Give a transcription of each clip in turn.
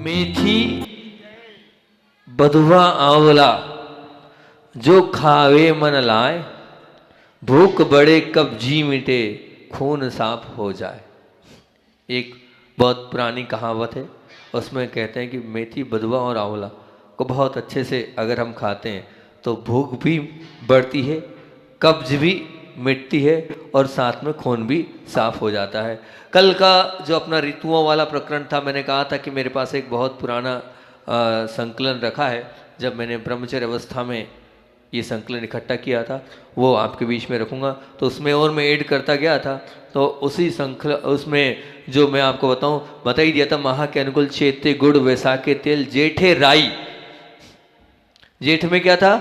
मेथी बधुआ आंवला जो खावे मन लाए, भूख बढ़े कब्जी मिटे खून साफ हो जाए। एक बहुत पुरानी कहावत है, उसमें कहते हैं कि मेथी बधुआ और आंवला को बहुत अच्छे से अगर हम खाते हैं तो भूख भी बढ़ती है, कब्ज भी मिटती है और साथ में खून भी साफ हो जाता है। कल का जो अपना ऋतुओं वाला प्रकरण था, मैंने कहा था कि मेरे पास एक बहुत पुराना संकलन रखा है, जब मैंने ब्रह्मचर्य अवस्था में ये संकलन इकट्ठा किया था, वो आपके बीच में रखूँगा। तो उसमें और मैं ऐड करता गया था, तो उसी उसमें जो मैं आपको बता ही दिया था, महा के अनुकूल चेते गुड़ वैसाखे तेल जेठे राई। जेठ में क्या था?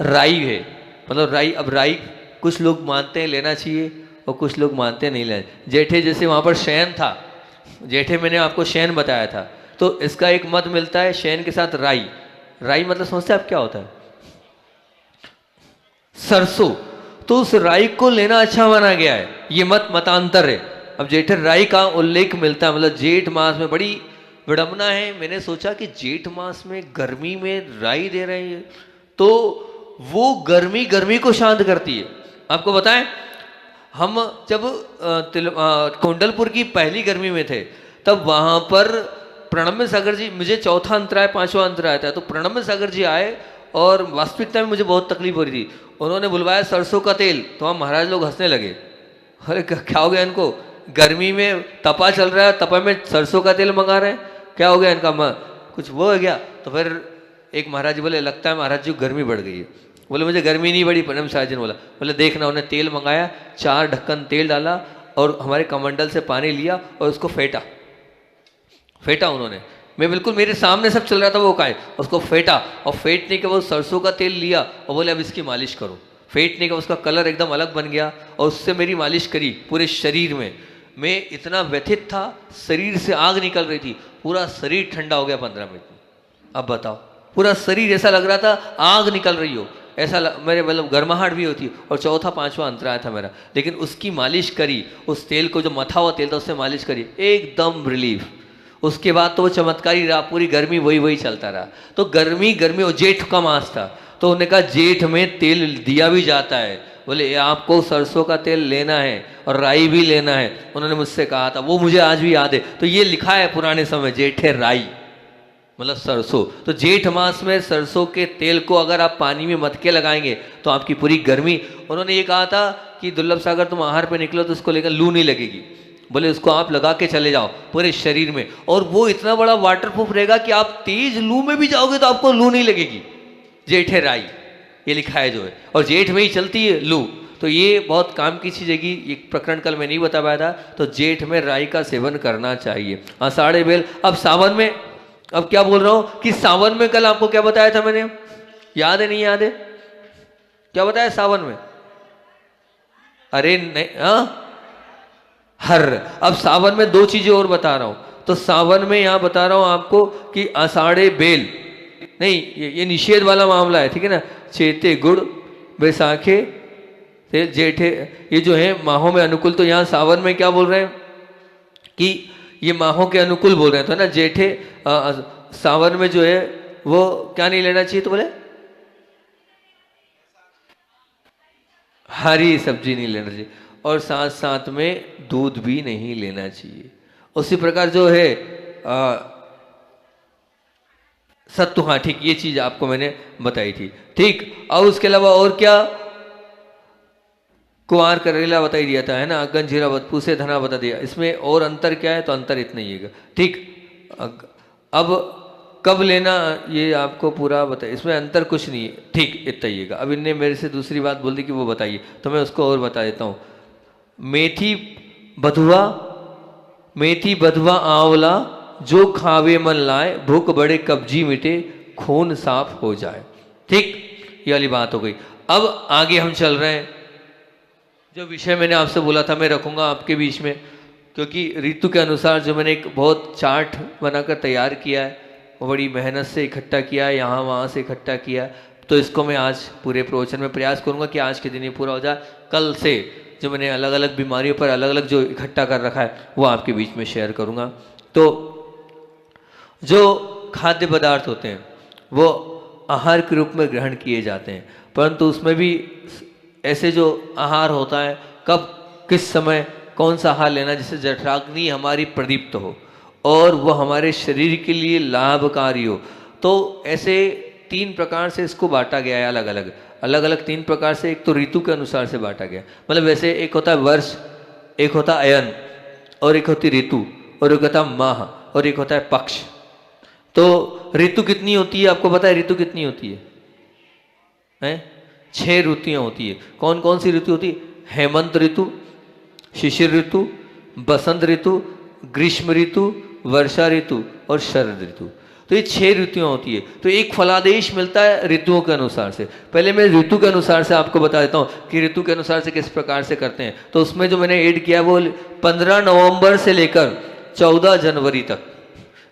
राई है, मतलब राई। अब राई कुछ लोग मानते हैं लेना चाहिए और कुछ लोग मानते हैं नहीं लेना। जेठे जैसे वहाँ पर शयन था, जेठे मैंने आपको शयन बताया था, तो इसका एक मत मिलता है शयन के साथ राई। राई मतलब समझते आप क्या होता है? सरसों। तो उस राई को लेना अच्छा माना गया है, ये मतांतर है। अब जेठ राई का उल्लेख मिलता है, मतलब जेठ मास में बड़ी विडंबना है। मैंने सोचा कि जेठ मास में गर्मी में राई दे रहे हैं, तो वो गर्मी को शांत करती है। आपको बताएं, हम जब कुंडलपुर की पहली गर्मी में थे, तब वहां पर प्रणम्य सागर जी, मुझे चौथा अंतराय पांचवा अंतराय था, तो प्रणम्य सागर जी आए और वास्तविकता में मुझे बहुत तकलीफ हो रही थी। उन्होंने बुलवाया सरसों का तेल, तो हम महाराज लोग हंसने लगे, अरे क्या हो गया इनको? गर्मी में तपा चल रहा है, तपा में सरसों का तेल मंगा रहे हैं, क्या हो गया इनका? कुछ वो हो गया? तो फिर एक महाराज जी बोले, लगता है महाराज जी गर्मी बढ़ गई है। बोले मुझे गर्मी नहीं बढ़ी। प्रणम साहब जी ने बोले देखना। उन्हें तेल मंगाया, 4 ढक्कन तेल डाला और हमारे कमंडल से पानी लिया और उसको फेंटा उन्होंने। मैं बिल्कुल मेरे सामने सब चल रहा था, वो खाए उसको फेंटा, और फेंटने के बाद सरसों का तेल लिया और बोले अब इसकी मालिश करो। फेंटने का उसका कलर एकदम अलग बन गया और उससे मेरी मालिश करी पूरे शरीर में। मैं इतना व्यथित था, शरीर से आग निकल रही थी, पूरा शरीर ठंडा हो गया 15 मिनट में। अब बताओ, पूरा शरीर ऐसा लग रहा था आग निकल रही हो, ऐसा मेरे मतलब गर्माहट भी होती। और चौथा पांचवा अंतराय था मेरा, लेकिन उसकी मालिश करी, उस तेल को जो मथा हुआ तेल था उससे मालिश करी, एकदम रिलीफ। उसके बाद तो वो चमत्कारी रहा, पूरी गर्मी वही चलता रहा। तो गर्मी और जेठ का मास था, तो उन्होंने कहा जेठ में तेल दिया भी जाता है। बोले आपको सरसों का तेल लेना है और राई भी लेना है, उन्होंने मुझसे कहा था, वो मुझे आज भी याद है। तो ये लिखा है पुराने समय, जेठे राई मतलब सरसों। तो जेठ मास में सरसों के तेल को अगर आप पानी में मथ के लगाएंगे तो आपकी पूरी गर्मी। उन्होंने ये कहा था कि दुर्लभ सागर तुम आहार पे निकलो तो उसको लेकर लू नहीं लगेगी। बोले उसको आप लगा के चले जाओ पूरे शरीर में, और वो इतना बड़ा वाटरप्रूफ रहेगा कि आप तेज लू में भी जाओगे तो आपको लू नहीं लगेगी। जेठे राई ये लिखा है जो है, और जेठ में ही चलती है लू। तो ये बहुत काम की चीज है। ये प्रकरण कल मैं नहीं बता पाया था। तो जेठ में राई का सेवन करना चाहिए। आषाढ़ बेल। अब सावन में, अब क्या बोल रहा हूं कि सावन में कल आपको क्या बताया था मैंने? याद है नहीं याद है? क्या बताया सावन में? अरे नहीं, हर। अब सावन में 2 चीजें और बता रहा हूं। तो सावन में यहां बता रहा हूं आपको कि आषाढ़े बेल नहीं, ये निषेध वाला मामला है, ठीक है ना। चेते गुड़ बैसाखे जेठे, ये जो है माहों में अनुकूल। तो यहां सावन में क्या बोल रहे हैं कि ये माहों के अनुकूल बोल रहे हैं, तो ना जेठे सावन में जो है वो क्या नहीं लेना चाहिए? तो बोले हरी सब्जी नहीं लेना चाहिए, और साथ साथ में दूध भी नहीं लेना चाहिए। उसी प्रकार जो है सत्तू, हाँ ठीक, ये चीज आपको मैंने बताई थी, ठीक। और उसके अलावा और क्या? कुंवार करेला बता ही दिया था, है ना। अगन जीरा बतपू से धना बता दिया। इसमें और अंतर क्या है? तो अंतर इतना ही है, ठीक। अब कब लेना ये आपको पूरा बताइए, इसमें अंतर कुछ नहीं है, ठीक, इतना ही है। अब इनने मेरे से दूसरी बात बोल दी कि वो बताइए, तो मैं उसको और बता देता हूँ। मेथी बधुआ आंवला जो खावे मन लाए, भूख बढ़े कब्जी मिटे खून साफ हो जाए, ठीक। ये वाली बात हो गई। अब आगे हम चल रहे हैं। जो विषय मैंने आपसे बोला था मैं रखूंगा आपके बीच में, क्योंकि ऋतु के अनुसार जो मैंने एक बहुत चार्ट बनाकर तैयार किया है, वो बड़ी मेहनत से इकट्ठा किया है, यहाँ वहाँ से इकट्ठा किया। तो इसको मैं आज पूरे प्रवचन में प्रयास करूंगा कि आज के दिन ये पूरा हो जाए। कल से जो मैंने अलग अलग बीमारियों पर अलग अलग जो इकट्ठा कर रखा है वो आपके बीच में शेयर करूंगा। तो जो खाद्य पदार्थ होते हैं वो आहार के रूप में ग्रहण किए जाते हैं, परंतु उसमें भी ऐसे जो आहार होता है, कब किस समय कौन सा आहार लेना जिससे जठराग्नि हमारी प्रदीप्त हो और वह हमारे शरीर के लिए लाभकारी हो। तो ऐसे 3 प्रकार से इसको बांटा गया है, अलग अलग अलग अलग 3 प्रकार से। एक तो ऋतु के अनुसार से बांटा गया, मतलब वैसे एक होता है वर्ष, एक होता है अयन, और एक होती ऋतु, और एक होता है माह, और एक होता है पक्ष। तो ऋतु कितनी होती है आपको पता है? ऋतु कितनी होती है? हैं? 6 ऋतुएं होती है। कौन कौन सी ऋतु होती है? हेमंत ऋतु, शिशिर ऋतु, बसंत ऋतु, ग्रीष्म ऋतु, वर्षा ऋतु और शरद ऋतु। तो ये 6 ऋतुएं होती है। तो एक फलादेश मिलता है ऋतुओं के अनुसार से। पहले मैं ऋतु के अनुसार से आपको बता देता हूँ कि ऋतु के अनुसार से किस प्रकार से करते हैं। तो उसमें जो मैंने ऐड किया वो 15 नवंबर से लेकर 14 जनवरी तक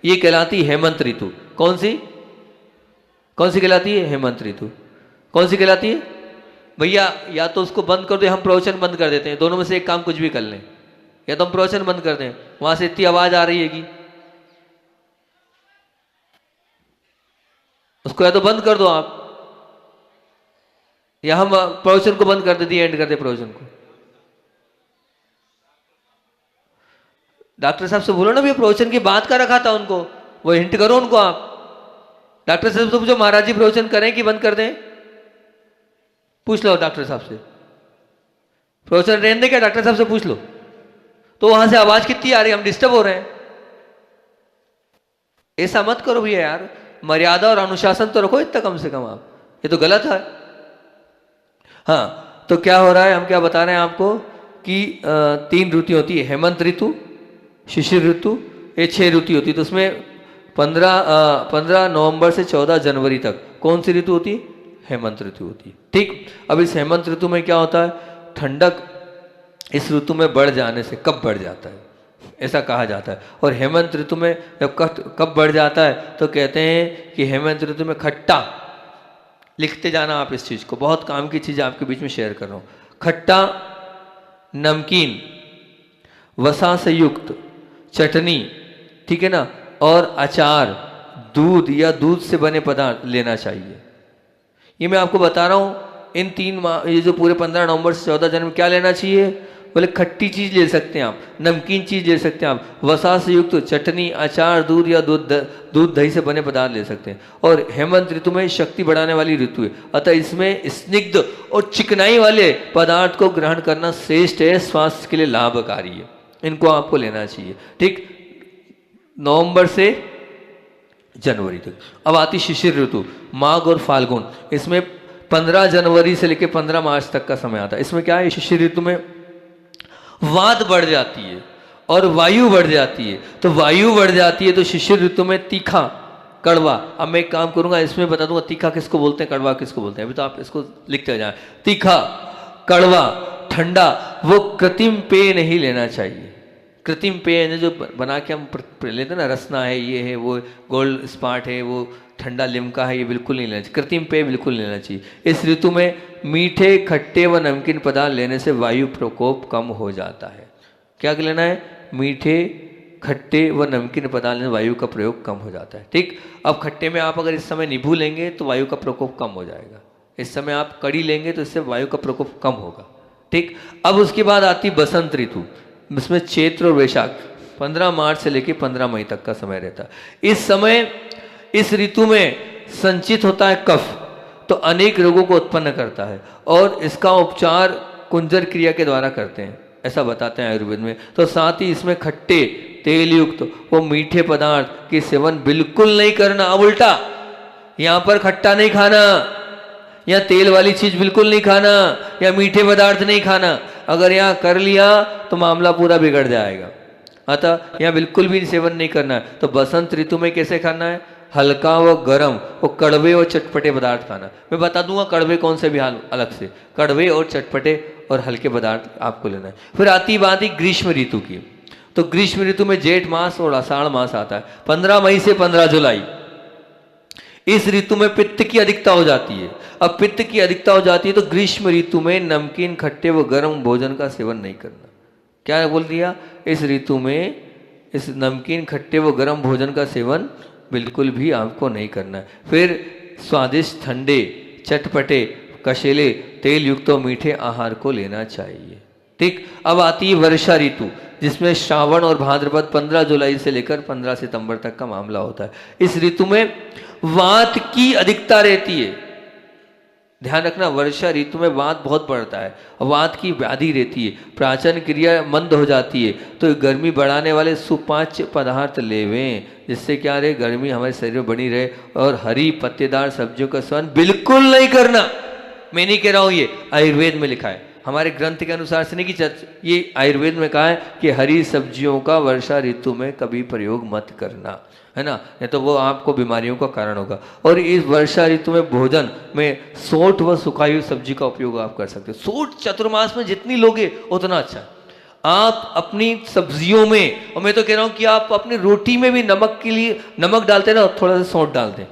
ये कहलाती हेमंत ऋतु। कौन सी कहलाती है? हेमंत ऋतु। कौन सी कहलाती है भैया? या तो उसको बंद कर दो, हम प्रवचन बंद कर देते हैं, दोनों में से एक काम कुछ भी कर लें। या तो हम प्रवचन बंद कर दें, वहां से इतनी आवाज आ रही है कि उसको या तो बंद कर दो आप, या हम प्रवचन को बंद कर देते, एंड कर दे प्रवचन को। डॉक्टर साहब से बोलो ना भैया प्रवचन की बात का रखा था उनको, वो हिंट करो उनको आप। डॉक्टर साहब से पूछो महाराज जी प्रवचन करें कि बंद कर दें? पूछ लो डॉक्टर साहब से, प्रवचन रहने दें क्या? डॉक्टर साहब से पूछ लो। तो वहां से आवाज कितनी आ रही है, हम डिस्टर्ब हो रहे हैं। ऐसा मत करो भैया यार, मर्यादा और अनुशासन तो रखो इतना कम से कम आप, ये तो गलत है। हाँ, तो क्या हो रहा है, हम क्या बता रहे हैं आपको कि 3 ऋतु होती है, हेमंत ऋतु, शिशिर ऋतु, ये 6 ऋतु होती है। तो उसमें 15 नवंबर से 14 जनवरी तक कौन सी ऋतु होती है? हेमंत ऋतु होती है। ठीक, अब इस हेमंत ऋतु में क्या होता है, ठंडक इस ऋतु में बढ़ जाने से कब बढ़ जाता है ऐसा कहा जाता है। और हेमंत ऋतु में जब कब बढ़ जाता है तो कहते हैं कि हेमंत ऋतु में खट्टा, लिखते जाना आप इस चीज को, बहुत काम की चीज आपके बीच में शेयर कर रहा हूं। खट्टा, नमकीन, वसा से युक्त चटनी, ठीक है ना, और अचार, दूध या दूध से बने पदार्थ लेना चाहिए। ये मैं आपको बता रहा हूं, इन 3 माह, ये जो पूरे 15 नवंबर से 14 जनवरी क्या लेना चाहिए? बोले खट्टी चीज ले सकते हैं आप, नमकीन चीज ले सकते हैं आप, वसा से युक्त चटनी, अचार, दूध या दूध दही से बने पदार्थ ले सकते हैं। और हेमंत ऋतु में शक्ति बढ़ाने वाली ऋतु है, अतः इसमें स्निग्ध और चिकनाई वाले पदार्थ को ग्रहण करना श्रेष्ठ है, स्वास्थ्य के लिए लाभकारी है, इनको आपको लेना चाहिए। ठीक, नवंबर से जनवरी तक। अब आती शिशिर ऋतु, माघ और फाल्गुन। इसमें 15 जनवरी से लेकर 15 मार्च तक का समय आता है। इसमें क्या है, शिशिर ऋतु में वात बढ़ जाती है और वायु बढ़ जाती है। तो वायु बढ़ जाती है तो शिशिर ऋतु में तीखा, कड़वा। अब मैं एक काम करूंगा, इसमें बता दूंगा तीखा किसको बोलते हैं, कड़वा किसको बोलते हैं। अभी तो आप इसको लिखते जाए, तीखा, कड़वा, ठंडा, वो कृत्रिम पेय नहीं लेना चाहिए। कृत्रिम पेय जो बना के हम लेते हैं ना, रसना है, ये है, वो गोल्ड स्पार्ट है, वो ठंडा लिमका है, ये बिल्कुल नहीं लेना चाहिए। कृत्रिम पेय बिल्कुल नहीं लेना चाहिए। इस ऋतु में मीठे, खट्टे व नमकीन पदार्थ लेने से वायु प्रकोप कम हो जाता है। क्या लेना है? मीठे, खट्टे व नमकीन पदार्थ लेने से वायु का प्रयोग कम हो जाता है। ठीक, अब खट्टे में आप अगर इस समय नींबू लेंगे तो वायु का प्रकोप कम हो जाएगा। इस समय आप कड़ी लेंगे तो इससे वायु का प्रकोप कम होगा। ठीक, अब उसके बाद आती बसंत ऋतु। इसमें चैत्र और वैशाख 15 मार्च से लेकर 15 मई तक का समय रहता है। इस समय इस ऋतु में संचित होता है कफ, तो अनेक रोगों को उत्पन्न करता है और इसका उपचार कुंजर क्रिया के द्वारा करते हैं, ऐसा बताते हैं आयुर्वेद में। तो साथ ही इसमें खट्टे, तेल युक्त वो मीठे पदार्थ के सेवन बिल्कुल नहीं करना। अब उल्टा, यहाँ पर खट्टा नहीं खाना, या तेल वाली चीज बिल्कुल नहीं खाना, या मीठे पदार्थ नहीं खाना। अगर यहाँ कर लिया तो मामला पूरा बिगड़ जाएगा। अतः यहाँ बिल्कुल भी सेवन नहीं करना है। तो बसंत ऋतु में कैसे खाना है? हल्का व गर्म, वो कड़वे और चटपटे पदार्थ खाना। मैं बता दूंगा कड़वे कौन से भी हाल अलग से, कड़वे और चटपटे और हल्के पदार्थ आपको लेना है। फिर आती बात ही ग्रीष्म ऋतु की। तो ग्रीष्म ऋतु में जेठ मास और आषाढ़ मास आता है, 15 मई से 15 जुलाई। इस ऋतु में पित्त की अधिकता हो जाती है। अब पित्त की अधिकता हो जाती है तो ग्रीष्म ऋतु में नमकीन, खट्टे व गर्म भोजन का सेवन नहीं करना। क्या बोल दिया? इस ऋतु में इस नमकीन, खट्टे व गर्म भोजन का सेवन बिल्कुल भी आपको नहीं करना है। फिर स्वादिष्ट, ठंडे, चटपटे, कशीले, तेल युक्त और मीठे आहार को लेना चाहिए। ठीक, अब आती है वर्षा ऋतु, जिसमें श्रावण और भाद्रपद 15 जुलाई से लेकर 15 सितंबर तक का मामला होता है। इस ऋतु में वात की अधिकता रहती है। ध्यान रखना, वर्षा ऋतु में वात बहुत बढ़ता है, वात की व्याधि रहती है, पाचन क्रिया मंद हो जाती है। तो गर्मी बढ़ाने वाले सुपाच्य पदार्थ लेवें, जिससे क्या रहे, गर्मी हमारे शरीर में बनी रहे। और हरी पत्तेदार सब्जियों का सेवन बिल्कुल नहीं करना। मैं नहीं कह रहा हूं, ये आयुर्वेद में लिखा है, हमारे ग्रंथ के अनुसार से नहीं कि ये आयुर्वेद में कहा है कि हरी सब्जियों का वर्षा ऋतु में कभी प्रयोग मत करना, है ना, नहीं तो वो आपको बीमारियों का कारण होगा। और इस वर्षा ऋतु में भोजन में सोठ व सुखाई हुई सब्जी का उपयोग आप कर सकते हो। सोठ चतुर्मास में जितनी लोगे उतना अच्छा। आप अपनी सब्जियों में, और मैं तो कह रहा हूं कि आप अपनी रोटी में भी नमक के लिए नमक डालते ना, थोड़ा सा सौंठ डाल दें।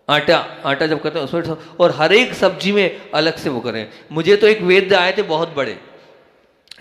आटा जब करते हैं उसमें, और हर एक सब्जी में अलग से वो करें। मुझे तो एक वैद्य आए थे बहुत बड़े,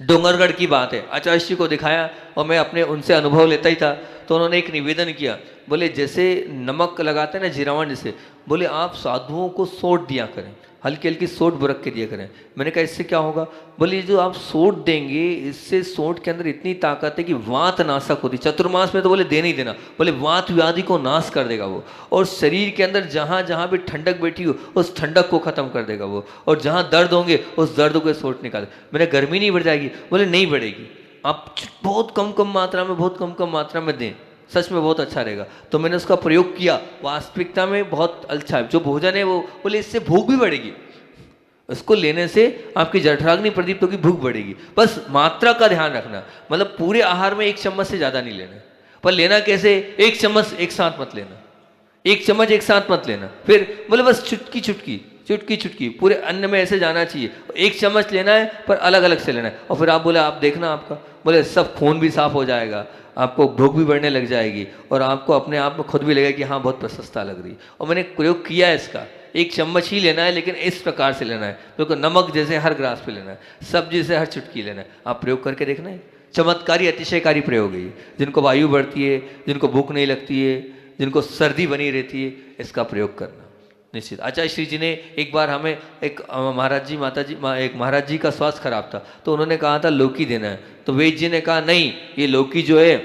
डोंगरगढ़ की बात है, आचार्य जी को दिखाया और मैं अपने उनसे अनुभव लेता ही था। तो उन्होंने एक निवेदन किया, बोले जैसे नमक लगाते हैं ना जीरावन, जैसे बोले आप साधुओं को सोट दिया करें, हल्की हल्की सोट बुरक के दिया करें। मैंने कहा इससे क्या होगा? बोले जो आप सोट देंगे, इससे सोट के अंदर इतनी ताकत है कि वात नाशक होती। चतुर्मास में तो बोले देना ही देना, बोले वात व्याधि को नाश कर देगा वो, और शरीर के अंदर जहाँ जहाँ भी ठंडक बैठी हो उस ठंडक को खत्म कर देगा वो, और जहाँ दर्द होंगे उस दर्द को सोट निकाल। मैंने गर्मी नहीं बढ़ जाएगी? बोले नहीं बढ़ेगी, आप बहुत कम मात्रा में, बहुत कम मात्रा में दें, सच में बहुत अच्छा रहेगा। तो मैंने उसका प्रयोग किया, वास्तविकता में बहुत अच्छा है। जो भोजन है वो, बोले इससे भूख भी बढ़ेगी, इसको लेने से आपकी जठराग्नि प्रदीप्त होगी, भूख बढ़ेगी। बस मात्रा का ध्यान रखना, मतलब पूरे आहार में 1 चम्मच से ज़्यादा नहीं लेना। पर लेना कैसे? 1 चम्मच एक साथ मत लेना, 1 चम्मच एक साथ मत लेना। फिर बोले बस चुटकी चुटकी चुटकी चुटकी पूरे अन्न में ऐसे जाना चाहिए। 1 चम्मच लेना है पर अलग अलग से लेना है। और फिर आप बोले आप देखना, आपका बोले सब खून भी साफ हो जाएगा, आपको भूख भी बढ़ने लग जाएगी, और आपको अपने आप में खुद भी लगेगा कि हाँ बहुत प्रशंसा लग रही है। और मैंने प्रयोग किया है इसका, 1 चम्मच ही लेना है, लेकिन इस प्रकार से लेना है, क्योंकि नमक जैसे हर ग्लास पे लेना है, सब्जी से हर चुटकी लेना है। आप प्रयोग करके देखना है, चमत्कारी अतिशयकारी प्रयोग है। जिनको वायु बढ़ती है, जिनको भूख नहीं लगती है, जिनको सर्दी बनी रहती है, इसका प्रयोग करना निश्चित। आचार्य श्री जी ने एक बार हमें एक महाराज जी का स्वास्थ्य खराब था, तो उन्होंने कहा था लौकी देना है। तो वैद्य जी ने कहा नहीं, ये लौकी जो है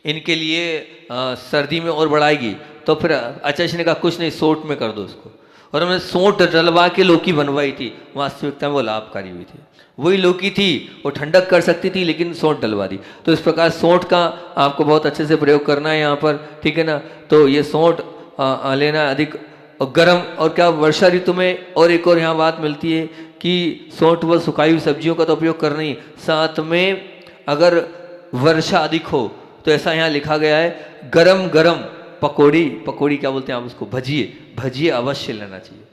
इनके लिए सर्दी में और बढ़ाएगी। तो फिर आचार्य श्री ने कहा कुछ नहीं, सोंठ में कर दो उसको। और हमने सोंठ डलवा के लौकी बनवाई थी, वास्तविकता में वो लाभकारी हुई थी। वही लौकी थी, वो ठंडक कर सकती थी, लेकिन सोंठ डलवा दी। तो इस प्रकार सोंठ का आपको बहुत अच्छे से प्रयोग करना है यहाँ पर, ठीक है ना। तो ये सोंठ लेना अधिक और गर्म। और क्या वर्षा ऋतु में और एक और यहाँ बात मिलती है कि सोंठ व सुखाई हुई सब्जियों का तो उपयोग करना ही, साथ में अगर वर्षा अधिक हो तो ऐसा यहाँ लिखा गया है गरम गरम पकौड़ी क्या बोलते हैं आप उसको, भजिए अवश्य लेना चाहिए।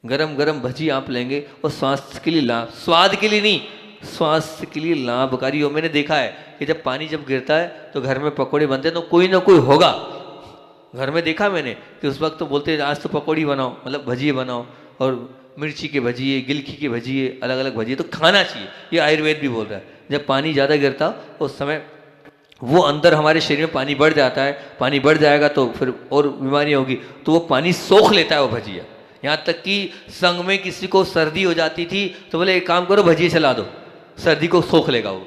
गरम गरम भजी आप लेंगे और स्वास्थ्य के लिए लाभ, स्वाद के लिए नहीं, स्वास्थ्य के लिए लाभकारी हो। मैंने देखा है कि जब पानी जब गिरता है तो घर में पकौड़े बनते हैं, तो कोई ना कोई होगा घर में, देखा मैंने कि उस वक्त तो बोलते हैं आज तो पकौड़ी बनाओ, मतलब भजिए बनाओ, और मिर्ची के भजिए, गिलकी के भजिए, अलग अलग भजिए, तो खाना चाहिए। ये आयुर्वेद भी बोल रहा है, जब पानी ज़्यादा गिरता उस समय वो अंदर हमारे शरीर में पानी बढ़ जाता है, पानी बढ़ जाएगा तो फिर और बीमारी होगी, तो वो पानी सोख लेता है वो भजिया। यहाँ तक कि संग में किसी को सर्दी हो जाती थी तो बोले एक काम करो भजिए चला दो, सर्दी को सोख लेगा वो।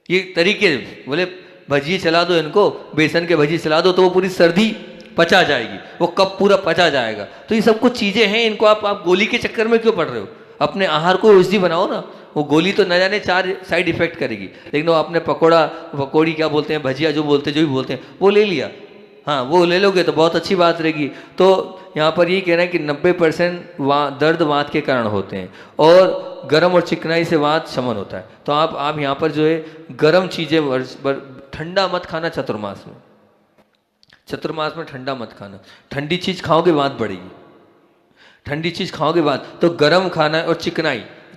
ये तरीके बोले भजिए चला दो इनको, बेसन के भजिए चला दो तो वो पूरी सर्दी पचा जाएगी, वो कब पूरा पचा जाएगा। तो ये सब कुछ चीज़ें हैं, इनको आप गोली के चक्कर में क्यों पड़ रहे हो? अपने आहार को औषधि बनाओ ना। वो गोली तो न जाने 4 साइड इफेक्ट करेगी, लेकिन वो आपने पकौड़ी क्या बोलते हैं, भजिया जो भी बोलते हैं वो ले लिया, हाँ वो ले लोगे तो बहुत अच्छी बात रहेगी। तो यहाँ पर ये कहना है कि 90% दर्द वात के कारण होते हैं, और गर्म और चिकनाई से वात शमन होता है। तो आप यहाँ पर जो है गर्म चीज़ें, ठंडा मत खाना चतुर्मास में ठंडा मत खाना। ठंडी चीज़ खाओगे वात बढ़ेगी, ठंडी चीज़ खाओगे वात, तो गर्म खाना। और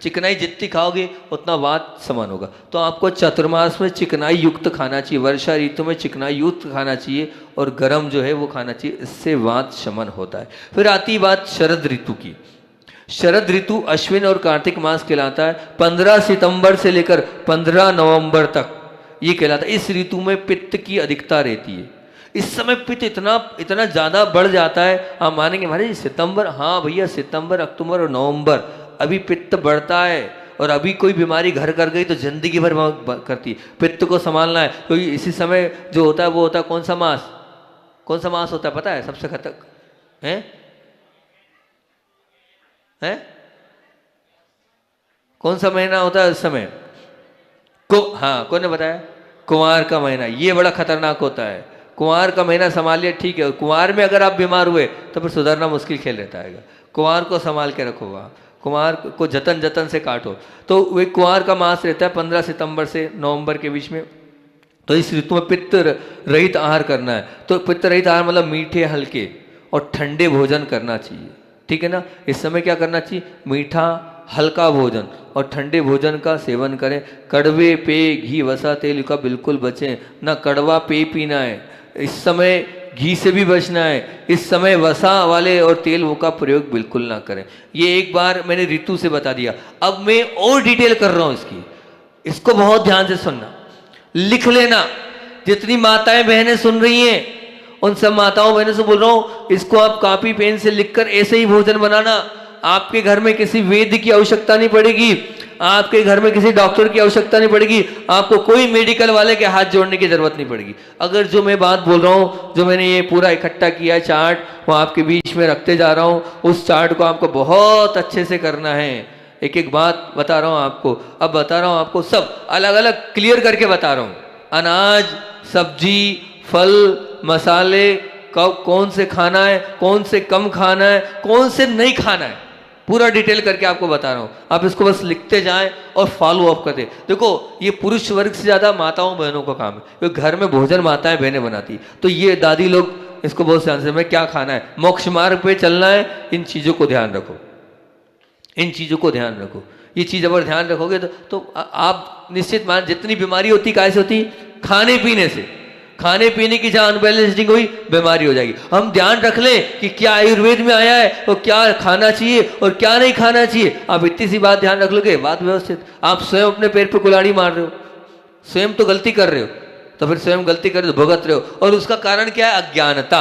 चिकनाई जितनी खाओगे उतना वात समान होगा। तो आपको चतुर्मास में चिकनाई युक्त खाना चाहिए, वर्षा ऋतु में चिकनाई युक्त खाना चाहिए, और गर्म जो है वो खाना चाहिए, इससे वात शमन होता है। फिर आती बात शरद ऋतु की। शरद ऋतु अश्विन और कार्तिक मास कहलाता है। 15 सितंबर से लेकर 15 नवंबर तक ये कहलाता है। इस ऋतु में पित्त की अधिकता रहती है। इस समय पित्त इतना इतना ज़्यादा बढ़ जाता है, आप मानेंगे महाराज सितंबर, हाँ भैया सितंबर अक्टूबर और नवंबर अभी पित्त बढ़ता है, और अभी कोई बीमारी घर कर गई तो जिंदगी भर करती। पित्त को संभालना है, क्योंकि इसी समय जो होता है वो होता है कौन सा मास, कौन सा मास होता है पता है सबसे खतरनाक है? हैं? कौन सा महीना होता है उस समय हाँ कौन ने बताया? कुंवार का महीना, ये बड़ा खतरनाक होता है। कुंवार का महीना संभालिए, ठीक है। कुंवार में अगर आप बीमार हुए तो फिर सुधरना मुश्किल खेल रहता है। कुंवार को संभाल के रखो, वहाँ कुंवार को जतन जतन से काटो। तो वे कुंवार का मास रहता है 15 सितंबर से नवंबर के बीच में। तो इस ऋतु में पित्त रहित आहार करना है। तो पित्त रहित आहार मतलब मीठे हल्के और ठंडे भोजन करना चाहिए, ठीक है ना। इस समय क्या करना चाहिए? मीठा हल्का भोजन और ठंडे भोजन का सेवन करें। कड़वे पेय घी वसा तेल का बिल्कुल बचें, ना कड़वा पेय पीना है। इस समय घी से भी बचना है। इस समय वसा वाले और तेल वो का प्रयोग बिल्कुल ना करें। ये एक बार मैंने ऋतु से बता दिया। अब मैं और डिटेल कर रहा हूं इसकी, इसको बहुत ध्यान से सुनना, लिख लेना। जितनी माताएं बहनें सुन रही हैं उन सब माताओं बहनों से बोल रहा हूं, इसको आप कॉपी पेन से लिखकर ऐसे ही भोजन बनाना। आपके घर में किसी वैद्य की आवश्यकता नहीं पड़ेगी, आपके घर में किसी डॉक्टर की आवश्यकता नहीं पड़ेगी, आपको कोई मेडिकल वाले के हाथ जोड़ने की जरूरत नहीं पड़ेगी। अगर जो मैं बात बोल रहा हूं, जो मैंने ये पूरा इकट्ठा किया है चार्ट, वो आपके बीच में रखते जा रहा हूं, उस चार्ट को आपको बहुत अच्छे से करना है। एक एक बात बता रहा हूं आपको, अब बता रहा हूं आपको, सब अलग अलग क्लियर करके बता रहा हूं। अनाज, सब्जी, फल, मसाले कब कौन से खाना है, कौन से कम खाना है, कौन से नहीं खाना है, पूरा डिटेल करके आपको बता रहा हूं। आप इसको बस लिखते जाएं और फॉलो अप करते। देखो ये पुरुष वर्ग से ज्यादा माताओं बहनों का काम है, क्योंकि घर में भोजन माताएं बहनें बनाती। तो ये दादी लोग इसको बहुत ध्यान से, मैं क्या खाना है, मोक्ष मार्ग पे चलना है, इन चीजों को ध्यान रखो, इन चीजों को ध्यान रखो। ये चीज अगर ध्यान रखोगे तो आप निश्चित मान, जितनी बीमारी होती कैसे होती? खाने पीने से। खाने पीने की जहां अनबैलेंसिंग हुई बीमारी हो जाएगी। हम ध्यान रख लें कि क्या आयुर्वेद में आया है और क्या खाना चाहिए और क्या नहीं खाना चाहिए। आप इतनी सी बात ध्यान रख लोगे, बात व्यवस्थित। आप स्वयं अपने पैर पर कुल्हाड़ी मार रहे हो, स्वयं तो गलती कर रहे हो, तो फिर स्वयं गलती कर रहे हो, भुगत रहे हो। और उसका कारण क्या है? अज्ञानता,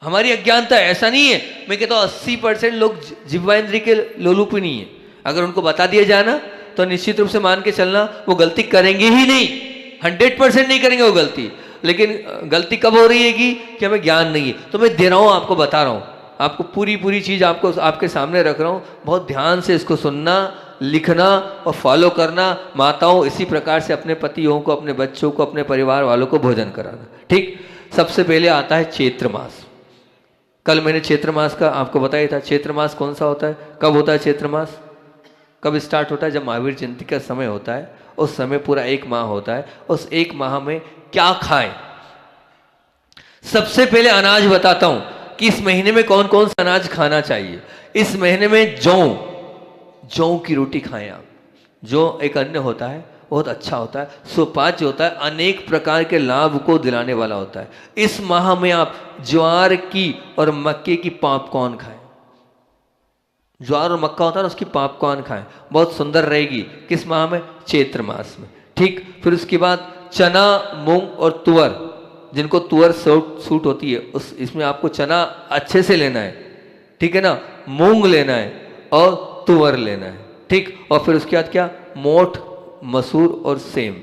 हमारी अज्ञानता। ऐसा नहीं है, मैं कहता हूं 80% लोग जिह्वाइंद्रिय के लोलुप ही नहीं है। अगर उनको बता दिया जाए ना तो निश्चित रूप से मान के चलना वो गलती करेंगे ही नहीं, 100% नहीं करेंगे वो गलती। लेकिन गलती कब हो रही है कि हमें ज्ञान नहीं है। तो मैं दे रहा हूं आपको, बता रहा हूं आपको, पूरी चीज आपको आपके सामने रख रहा हूं। बहुत ध्यान से इसको सुनना, लिखना और फॉलो करना। माताओं इसी प्रकार से अपने पतियों को, अपने बच्चों को, अपने परिवार वालों को भोजन कराना, ठीक। सबसे पहले आता है चैत्र मास। कल मैंने चैत्र मास का आपको बताया था। चैत्र मास कौन सा होता है, कब होता है चैत्र मास, कब स्टार्ट होता है? जब महावीर जयंती का समय होता है, उस समय पूरा एक माह होता है। उस एक माह में क्या खाएं? सबसे पहले अनाज बताता हूं कि इस महीने में कौन कौन सा अनाज खाना चाहिए। इस महीने में जौ की रोटी खाएं आप। जौ एक अन्न होता है, बहुत अच्छा होता है, सुपाच्य होता है, अनेक प्रकार के लाभ को दिलाने वाला होता है। इस माह में आप ज्वार की और मक्के की पॉपकॉर्न खाएं। ज्वार और मक्का होता है ना, उसकी पॉपकॉर्न खाएं, बहुत सुंदर रहेगी। किस माह में? चैत्र मास में, ठीक। फिर उसके बाद चना, मूंग और तुअर, जिनको तुअर सूट होती है, उस इसमें आपको चना अच्छे से लेना है, ठीक है ना। मूंग लेना है और तुअर लेना है, ठीक। और फिर उसके बाद क्या? मोठ, मसूर और सेम।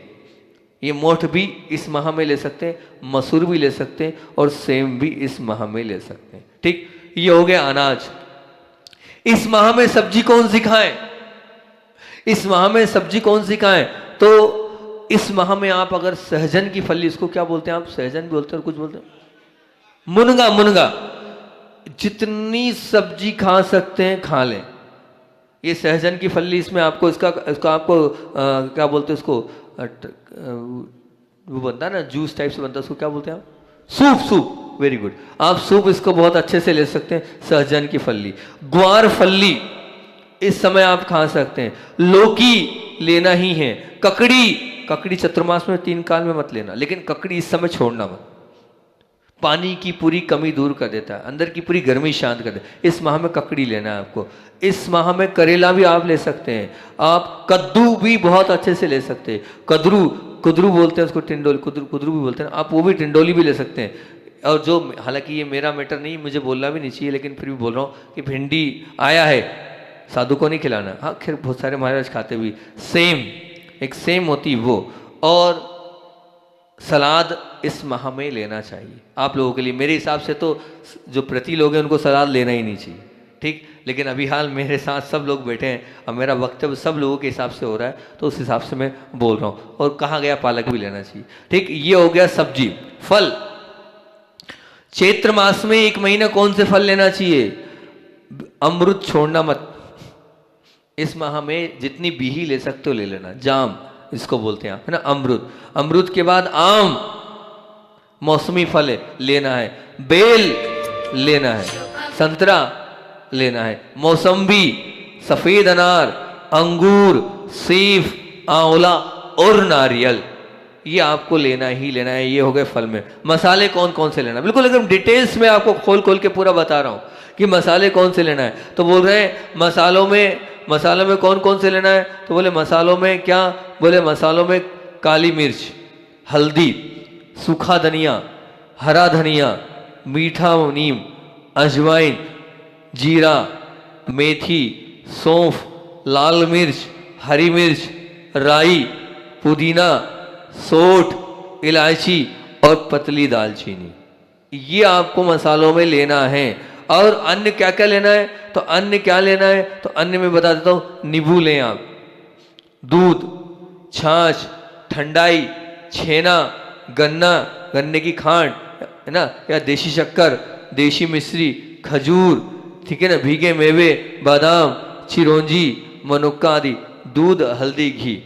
ये मोठ भी इस माह में ले सकते हैं, मसूर भी ले सकते हैं और सेम भी इस माह में ले सकते हैं, ठीक। ये हो गया अनाज। इस माह में सब्जी कौन सी खाएं? इस माह में सब्जी कौन सी खाएं? तो इस माह में आप अगर सहजन की फली, इसको क्या बोलते हैं आप? सहजन भी बोलते हैं और कुछ बोलते हैं मुनगा। जितनी सब्जी खा सकते हैं खा लें। ये सहजन की फली, इसमें आपको इसका आपको क्या बोलते हैं उसको, वो बनता है ना जूस टाइप से बनता है, उसको क्या बोलते हैं आप? सूप। Very good. आप सूप इसको बहुत अच्छे से ले सकते हैं। सहजन की फली, ग्वार फली इस समय आप खा सकते हैं। लौकी लेना ही है। ककड़ी चतुर्मास में 3 काल में मत लेना, लेकिन ककड़ी इस समय छोड़ना मत। पानी की पूरी कमी दूर कर देता है, अंदर की पूरी गर्मी शांत कर देता है। इस माह में ककड़ी लेना है आपको। इस माह में करेला भी आप ले सकते हैं। आप कद्दू भी बहुत अच्छे से ले सकते हैं। कुदरू बोलते हैं उसको, टिंडोली, कुदरू कुदरू भी बोलते हैं, आप वो भी टिंडोली भी ले सकते हैं। और जो, हालांकि ये मेरा मैटर नहीं, मुझे बोलना भी नहीं चाहिए, लेकिन फिर भी बोल रहा हूँ कि भिंडी आया है, साधु को नहीं खिलाना। हाँ खैर बहुत सारे महाराज खाते भी, सेम एक सेम होती वो। और सलाद इस माह में लेना चाहिए आप लोगों के लिए। मेरे हिसाब से तो जो प्रति लोग हैं उनको सलाद लेना ही नहीं चाहिए, ठीक। लेकिन अभी हाल मेरे साथ सब लोग बैठे हैं और मेरा वक्तव्य सब लोगों के हिसाब से हो रहा है, तो उस हिसाब से मैं बोल रहा हूँ। और कहा गया पालक भी लेना चाहिए, ठीक। ये हो गया सब्जी। फल, चैत्र मास में एक महीना कौन से फल लेना चाहिए? अमृत छोड़ना मत। इस माह में जितनी बीही ले सकते हो ले लेना। जाम इसको बोलते हैं आप, है ना, अमृत। अमृत के बाद आम, मौसमी फल है, लेना है। बेल लेना है, संतरा लेना है, मौसम्बी, सफेद अनार, अंगूर, सेब, आंवला और नारियल, ये आपको लेना ही लेना है। ये हो गए फल में। मसाले कौन कौन से लेना, बिल्कुल एकदम डिटेल्स में आपको खोल खोल के पूरा बता रहा हूं कि मसाले कौन से लेना है। तो बोल रहे हैं मसालों में कौन कौन से लेना है? तो बोले मसालों में क्या? बोले मसालों में काली मिर्च, हल्दी, सूखा धनिया, हरा धनिया, मीठा नीम, अजवाइन, जीरा, मेथी, सौंफ, लाल मिर्च, हरी मिर्च, राई, पुदीना, सोंठ, इलायची और पतली दालचीनी, ये आपको मसालों में लेना है। और अन्य क्या क्या लेना है? तो अन्य क्या लेना है? तो अन्य में बता देता हूं। नींबू लें आप, दूध, छाछ, ठंडाई, छेना, गन्ना, गन्ने की खांड, है ना, या देशी शक्कर, देशी मिश्री, खजूर, ठीक है ना, भीगे मेवे, बादाम, चिरौंजी, मनुक्का आदि, दूध, हल्दी, घी,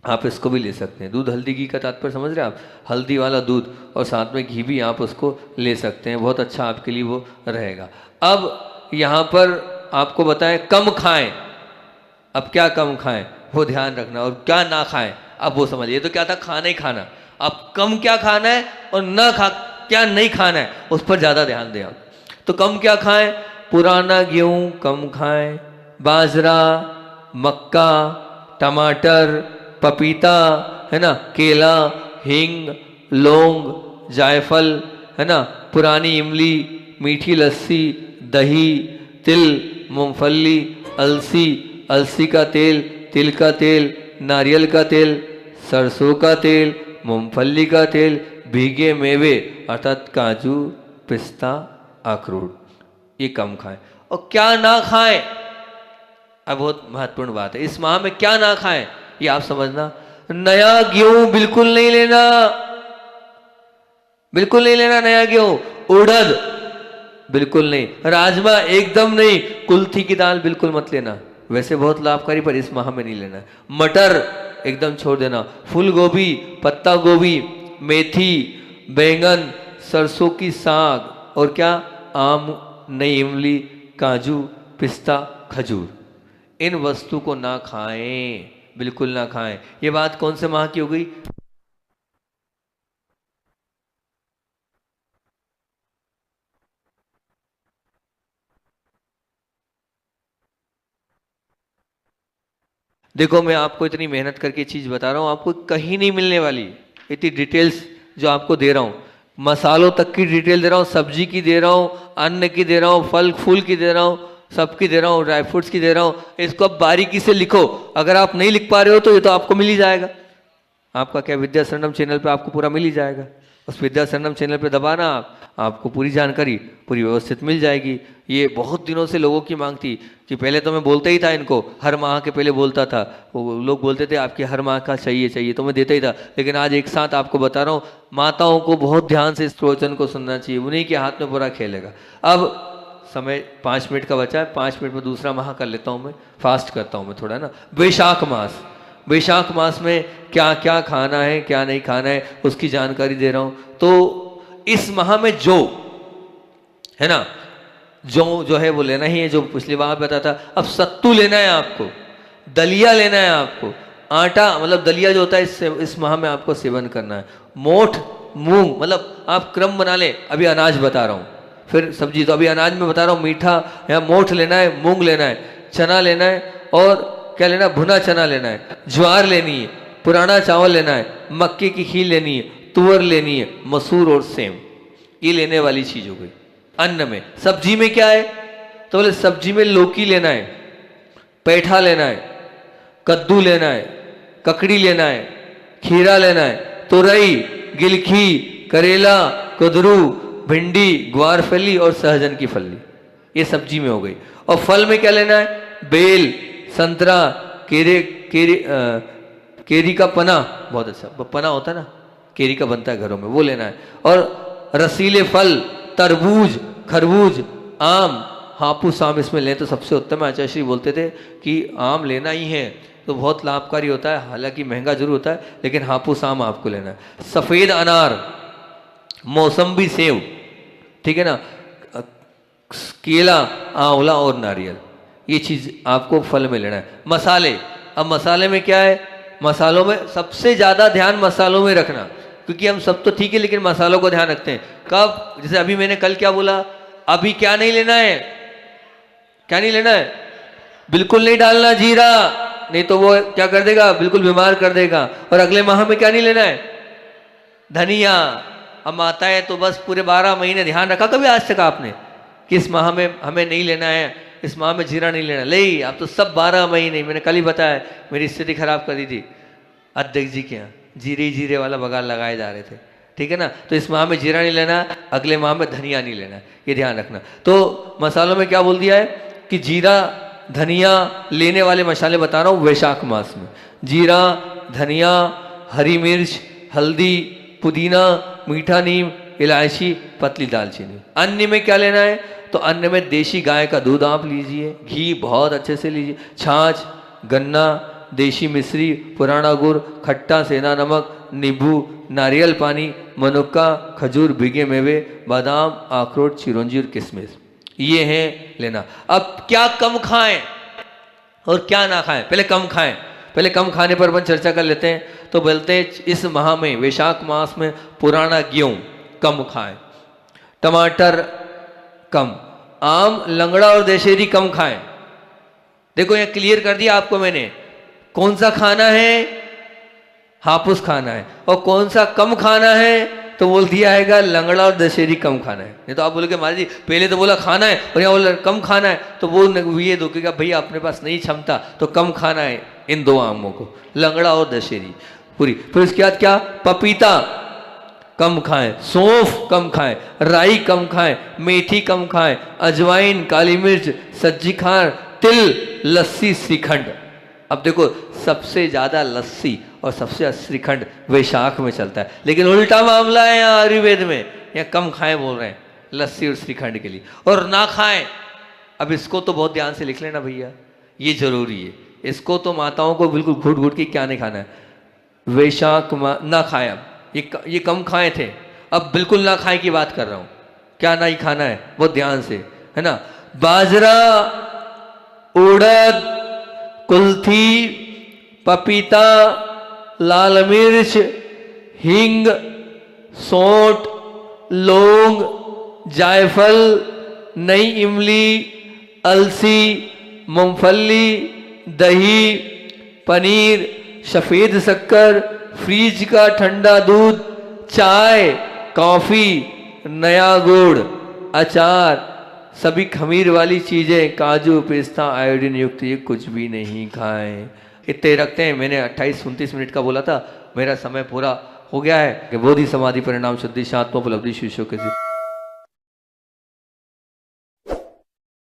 आप इसको भी ले सकते हैं। दूध हल्दी घी का तात्पर्य समझ रहे हैं आप? हल्दी वाला दूध और साथ में घी भी आप उसको ले सकते हैं, बहुत अच्छा आपके लिए वो रहेगा। अब यहाँ पर आपको बताएं कम खाएं। अब क्या कम खाएं वो ध्यान रखना, और क्या ना खाएं अब वो समझिए। तो क्या था, खाना ही खाना। अब कम क्या खाना है और ना क्या नहीं खाना है, उस पर ज़्यादा ध्यान दें आप। तो कम क्या खाएं? पुराना गेहूँ कम खाएं, बाजरा, मक्का, टमाटर, पपीता, है ना, केला, हींग, लौंग, जायफल, है ना, पुरानी इमली, मीठी लस्सी, दही, तिल, मूंगफली, अलसी, अलसी का तेल, तिल का तेल, नारियल का तेल, सरसों का तेल, मूंगफली का तेल, भीगे मेवे अर्थात काजू, पिस्ता, अखरोट, ये कम खाएं। और क्या ना खाएं, अब बहुत महत्वपूर्ण बात है। इस माह में क्या ना खाएं ये आप समझना। नया गेहूं बिल्कुल नहीं लेना, बिल्कुल नहीं लेना नया गेहूं। उड़द बिल्कुल नहीं, राजमा एकदम नहीं, कुल्थी की दाल बिल्कुल मत लेना, वैसे बहुत लाभकारी पर इस माह में नहीं लेना। मटर एकदम छोड़ देना। फूल गोभी, पत्ता गोभी, मेथी, बैंगन, सरसों की साग और क्या, आम, नई इमली, काजू, पिस्ता, खजूर, इन वस्तु को ना खाएं, बिल्कुल ना खाएं। ये बात कौन से माह की हो गई? देखो मैं आपको इतनी मेहनत करके चीज बता रहा हूं, आपको कहीं नहीं मिलने वाली इतनी डिटेल्स जो आपको दे रहा हूं। मसालों तक की डिटेल दे रहा हूं, सब्जी की दे रहा हूं, अन्न की दे रहा हूं, फल फूल की दे रहा हूं, सबकी दे रहा हूँ, ड्राई फ्रूट्स की दे रहा हूँ। इसको आप बारीकी से लिखो। अगर आप नहीं लिख पा रहे हो तो ये तो आपको मिल ही जाएगा। आपका क्या विद्या शरणम चैनल पे आपको पूरा मिल ही जाएगा। उस विद्या शरणम चैनल पे दबाना, आपको पूरी जानकारी पूरी व्यवस्थित मिल जाएगी। ये बहुत दिनों से लोगों की मांग थी कि पहले तो मैं बोलता ही था इनको, हर माह के पहले बोलता था, वो लोग बोलते थे आपके हर माह का चाहिए चाहिए, तो मैं देता ही था। लेकिन आज एक साथ आपको बता रहा हूँ, माताओं को बहुत ध्यान से इस प्रवचन को सुनना चाहिए, उन्हीं के हाथ में पूरा खेलेगा। अब समय 5 मिनट का बचा है, 5 मिनट में दूसरा माह कर लेता हूँ मैं, फास्ट करता हूँ मैं थोड़ा ना। वैशाख मास, वैशाख मास में क्या क्या खाना है क्या नहीं खाना है उसकी जानकारी दे रहा हूँ। तो इस माह में जो है ना, जो है वो लेना ही है, जो पिछली बार बताया था। अब सत्तू लेना है आपको, दलिया लेना है आपको, आटा मतलब दलिया जो होता है इस माह में आपको सेवन करना है। मोठ, मूंग, मतलब आप क्रम बना लें, अभी अनाज बता रहा हूँ, फिर सब्जी। तो अभी अनाज में बता रहा हूँ, मीठा या मोठ लेना है, मूंग लेना है, चना लेना है, और क्या लेना है, भुना चना लेना है, ज्वार लेनी है, पुराना चावल लेना है, मक्के की खीर लेनी है, तुअर लेनी है, मसूर और सेम, ये लेने वाली चीज हो गई। अन्न में। सब्जी में क्या है? तो बोले सब्जी में लौकी लेना है, पैठा लेना है, कद्दू लेना है, ककड़ी लेना है, खीरा लेना है, तुरई, गिलखी, करेला, कुदरू, भिंडी, ग्वारफली और सहजन की फली, ये सब्जी में हो गई। और फल में क्या लेना है? बेल, संतरा, केरी का पना, बहुत अच्छा पना होता है ना, केरी का बनता है घरों में, वो लेना है। और रसीले फल, तरबूज, खरबूज, आम, हापुस आम इसमें लें तो सबसे उत्तम है। आचार्य श्री बोलते थे कि आम लेना ही है तो बहुत लाभकारी होता है, हालांकि महंगा जरूर होता है, लेकिन हापुस आम आपको लेना है। सफ़ेद अनार, मौसम्बी सेव, ठीक है ना, केला, आंवला और नारियल, ये चीज़ आपको फल में लेना है। मसाले, अब मसाले में क्या है? मसालों में सबसे ज़्यादा ध्यान मसालों में रखना, क्योंकि हम सब तो ठीक है लेकिन मसालों को ध्यान रखते हैं। कब? जैसे अभी मैंने कल क्या बोला, अभी क्या नहीं लेना है? क्या नहीं लेना है? बिल्कुल नहीं डालना जीरा, नहीं तो वो क्या कर देगा? बिल्कुल बीमार कर देगा। और अगले माह में क्या नहीं लेना है? धनिया। अब आता है तो बस पूरे 12 महीने ध्यान रखा कभी आज तक आपने कि इस माह में हमें नहीं लेना है, इस माह में जीरा नहीं लेना? ले अब तो सब 12 महीने, मैंने कल ही बताया, मेरी स्थिति खराब कर दी थी अध्यक्ष जी के यहाँ, जीरे ही जीरे वाला बगान लगाए जा रहे थे, ठीक है ना। तो इस माह में जीरा नहीं लेना, अगले माह में धनिया नहीं लेना, ये ध्यान रखना। तो मसालों में क्या बोल दिया है कि जीरा धनिया लेने वाले मसाले बता रहा हूँ वैशाख मास में। जीरा, धनिया, हरी मिर्च, हल्दी, पुदीना, मीठा नीम, इलायची, पतली दालचीनी। अन्न में क्या लेना है? तो अन्न में देशी गाय का दूध आप लीजिए, घी बहुत अच्छे से लीजिए, छाछ, गन्ना, देशी मिश्री, पुराना गुड़, खट्टा सेंधा नमक, नींबू, नारियल पानी, मनुक्का, खजूर, भीगे मेवे, बादाम, अखरोट, चिरौंजी और किशमिश, ये हैं लेना। अब क्या कम खाएं और क्या ना खाएं? पहले कम खाएं, पहले कम खाने पर अपन चर्चा कर लेते हैं। तो बोलते हैं इस माह में, वैशाख मास में, पुराना गेहूं कम खाएं, टमाटर कम, आम, लंगड़ा और दशहरी कम खाएं। देखो ये क्लियर कर दिया आपको मैंने, कौन सा खाना है? हापुस खाना है। और कौन सा कम खाना है? तो बोल दिया है लंगड़ा और दशहरी कम खाना है। नहीं तो आप बोलोगे महाराज जी पहले तो बोला खाना है और यहाँ बोला कम खाना है, तो वो ये दो कि भैया अपने पास नहीं क्षमता तो कम खाना है इन दो आमों को, लंगड़ा और दशहरी पूरी। फिर उसके बाद क्या? पपीता कम खाएं, सौंफ कम खाएं, राई कम खाएं, मेथी कम खाएं, अजवाइन, काली मिर्च, सज्जी खार, तिल, लस्सी, श्रीखंड। अब देखो सबसे ज्यादा लस्सी और सबसे ज्यादा श्रीखंड वैशाख में चलता है, लेकिन उल्टा मामला है यहाँ आयुर्वेद में, यहाँ कम खाएं बोल रहे हैं लस्सी और श्रीखंड के लिए। और ना खाएं, अब इसको तो बहुत ध्यान से लिख लेना भैया, ये जरूरी है। इसको तो माताओं को बिल्कुल घुट घुट के क्या नहीं खाना है। वैशाख ना खाएं, अब ये कम खाए थे, अब बिल्कुल ना खाए की बात कर रहा हूं। क्या नहीं खाना है बहुत ध्यान से, है ना। बाजरा, उड़द, कुल्थी, पपीता, लाल मिर्च, हींग, सौंठ, लौंग, जायफल, नई इमली, अलसी, मूंगफली, दही, पनीर, सफ़ेद शक्कर, फ्रीज का ठंडा दूध, चाय, कॉफी, नया गुड़, अचार, सभी खमीर वाली चीजें, काजू, पिस्ता, आयोडीन युक्त, ये कुछ भी नहीं खाएं। इतने रखते हैं। मैंने 28-29 मिनट का बोला था, मेरा समय पूरा हो गया है कि बोधि समाधि परिणाम शुद्धि शात्मोपलब्धि शिष्यों के